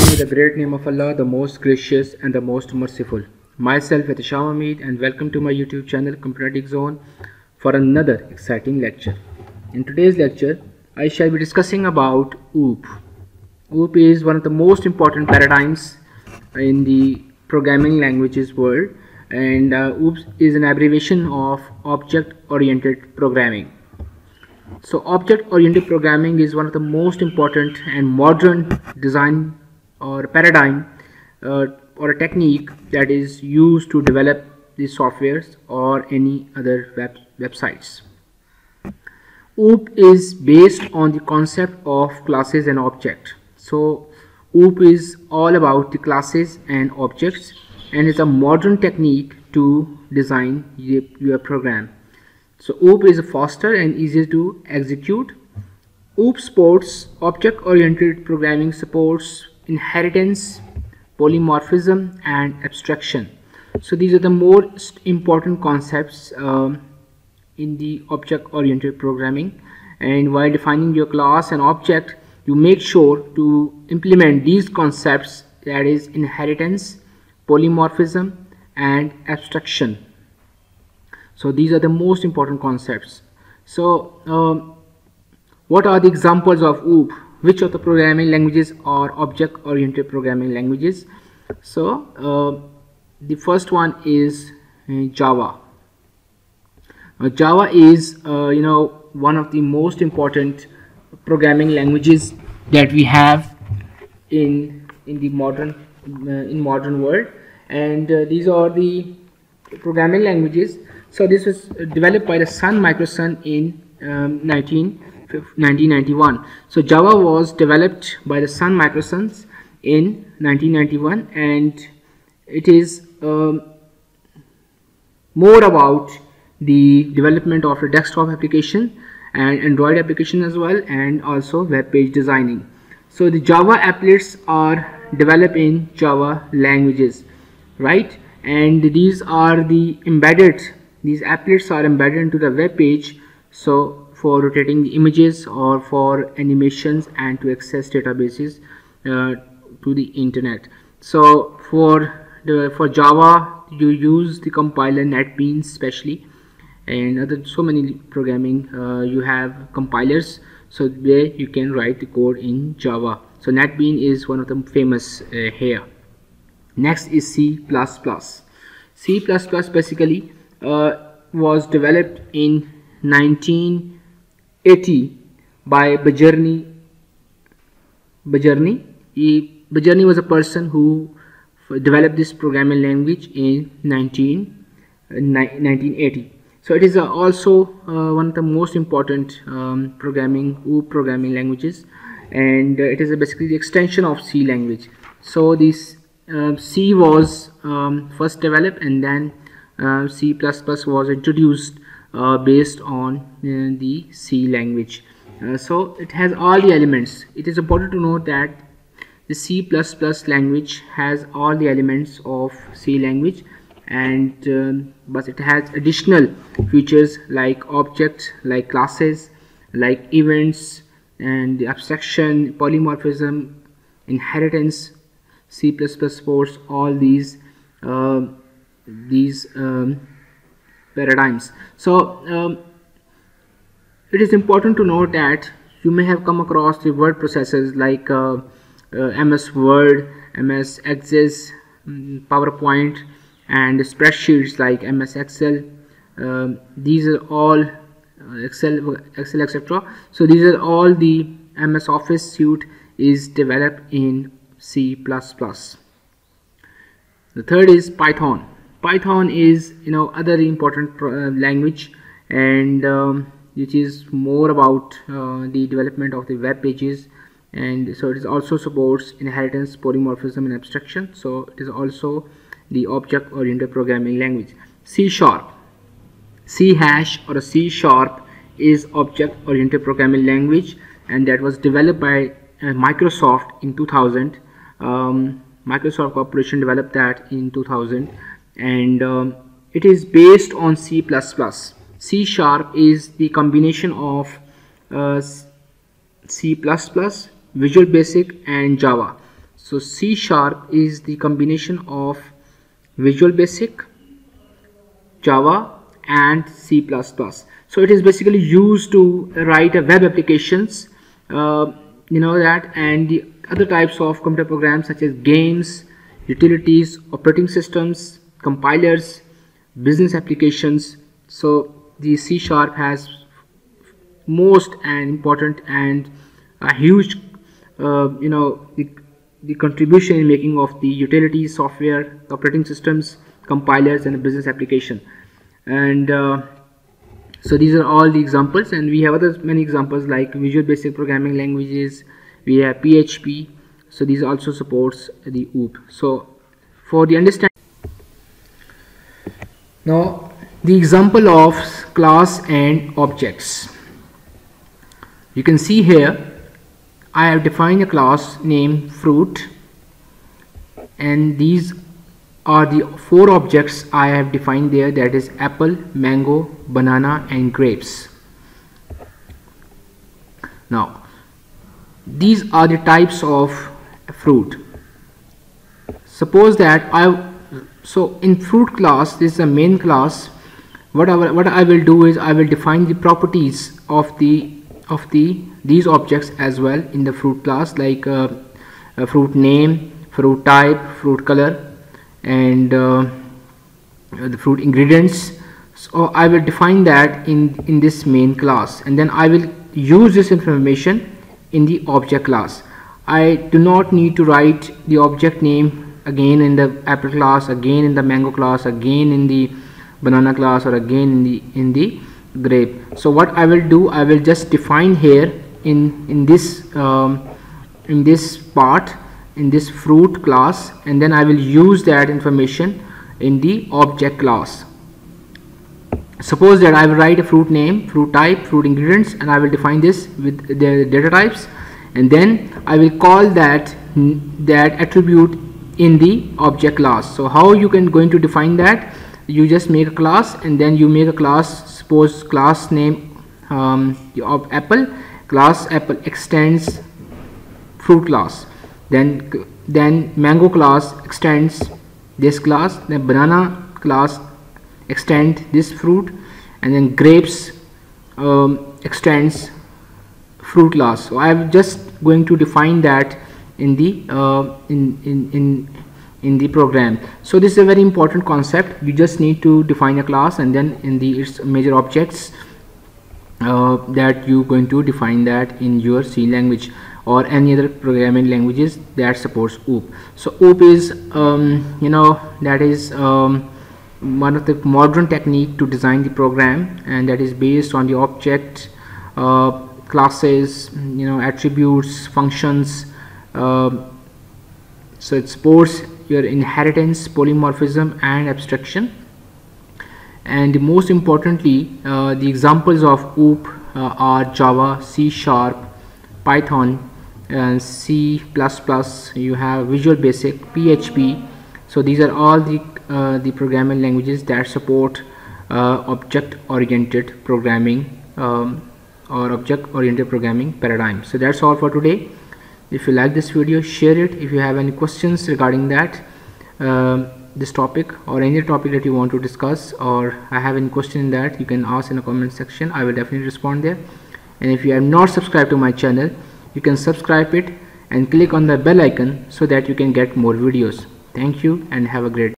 in the great name of Allah, the most gracious and the most merciful. Myself, Etisham Hamid, and welcome to my YouTube channel, Computer Zone, for another exciting lecture. In today's lecture, I shall be discussing about OOP. OOP is one of the most important paradigms in the programming languages world, and OOP is an abbreviation of Object-Oriented Programming. So object-oriented programming is one of the most important and modern design or paradigm or a technique that is used to develop the softwares or any other websites. OOP is based on the concept of classes and objects. So OOP is all about the classes and objects, and is a modern technique to design your program. So OOP is faster and easier to execute. OOP supports object-oriented programming, supports inheritance, polymorphism, and abstraction. So these are the most important concepts in the object-oriented programming. And while defining your class and object, you make sure to implement these concepts, that is inheritance, polymorphism, and abstraction. So these are the most important concepts. So what are the examples of OOP? Which of the programming languages are object-oriented programming languages? So the first one is Java. Java is one of the most important programming languages that we have in the modern world, and these are the programming languages. So this was developed by the Sun Microsystems in 1991. So Java was developed by the Sun Microsystems in 1991, and it is more about the development of a desktop application and Android application as well, and also web page designing. So the Java applets are developed in Java languages, right? And these are the these applets are embedded into the web page, so for rotating the images or for animations and to access databases to the internet. So for Java, you use the compiler NetBeans especially, and so many programming you have compilers, so there you can write the code in Java. So NetBeans is one of the famous here. Next is C++. C++ basically was developed in 1980 by Bajrani. Bajrani was a person who developed this programming language in 1980. So it is also one of the most important OOP programming languages, and it is basically the extension of C language. So this C was first developed, and then C++ was introduced based on the C language. So it has all the elements. It is important to note that the C++ language has all the elements of C language, and but it has additional features like objects, like classes, like events, and the abstraction, polymorphism, inheritance. C++ supports all these paradigms. So it is important to note that you may have come across the word processors like MS Word, MS Access, PowerPoint, and spreadsheets like MS Excel. These are all Excel, etc. So these are all the MS Office suite is developed in C++. The third is Python. Python is other important language, and which is more about the development of the web pages, and so it is also supports inheritance, polymorphism, and abstraction. So it is also the object-oriented programming language. C#, C# or a C# is object-oriented programming language, and that was developed by Microsoft in 2000. Microsoft Corporation developed that in 2000, and it is based on C++. C# is the combination of C++, Visual Basic, and Java. So C Sharp is the combination of Visual Basic, Java and C++. So it is basically used to write a web applications, that, and the other types of computer programs such as games, utilities, operating systems, compilers, business applications. So the C Sharp has most and important and a huge the contribution in making of the utility software, operating systems, compilers and business application. And so these are all the examples, and we have other many examples like Visual Basic programming languages. We have PHP, so these also supports the OOP. So for the understand now the example of class and objects, you can see here I have defined a class named fruit, and these are the 4 objects I have defined there, that is apple, mango, banana and grapes. Now these are the types of fruit. Suppose that so in fruit class, this is a main class. What I will do is I will define the properties of these objects as well in the fruit class, like a fruit name, fruit type, fruit color and the fruit ingredients. So I will define that in this main class, and then I will use this information in the object class. I do not need to write the object name again in the apple class, again in the mango class, again in the banana class, or again in the grape. So what I will do, I will just define here in this part, in this fruit class, and then I will use that information in the object class. Suppose that I will write a fruit name, fruit type, fruit ingredients, and I will define this with the data types, and then I will call that attribute in the object class. So how you can going to define that? You just make a class, and then you make a class, suppose class name of apple, class apple extends fruit class, then mango class extends this class, then banana class extend this fruit, and then grapes extends fruit class. So I am just going to define that in the in the program. So this is a very important concept. You just need to define a class, and then in its major objects that you going to define that in your C language or any other programming languages that supports OOP. So OOP is that is one of the modern technique to design the program, and that is based on the object, classes, attributes, functions. So it supports your inheritance, polymorphism and abstraction. And most importantly, the examples of OOP are Java, C Sharp, Python and C++. You have Visual Basic, PHP. So these are all the programming languages that support object-oriented programming or object-oriented programming paradigm. So that's all for today. If you like this video, share it. If you have any questions regarding that this topic or any topic that you want to discuss, or I have any question in that, you can ask in the comment section. I will definitely respond there. And if you have not subscribed to my channel, you can subscribe it and click on the bell icon so that you can get more videos. Thank you and have a great day.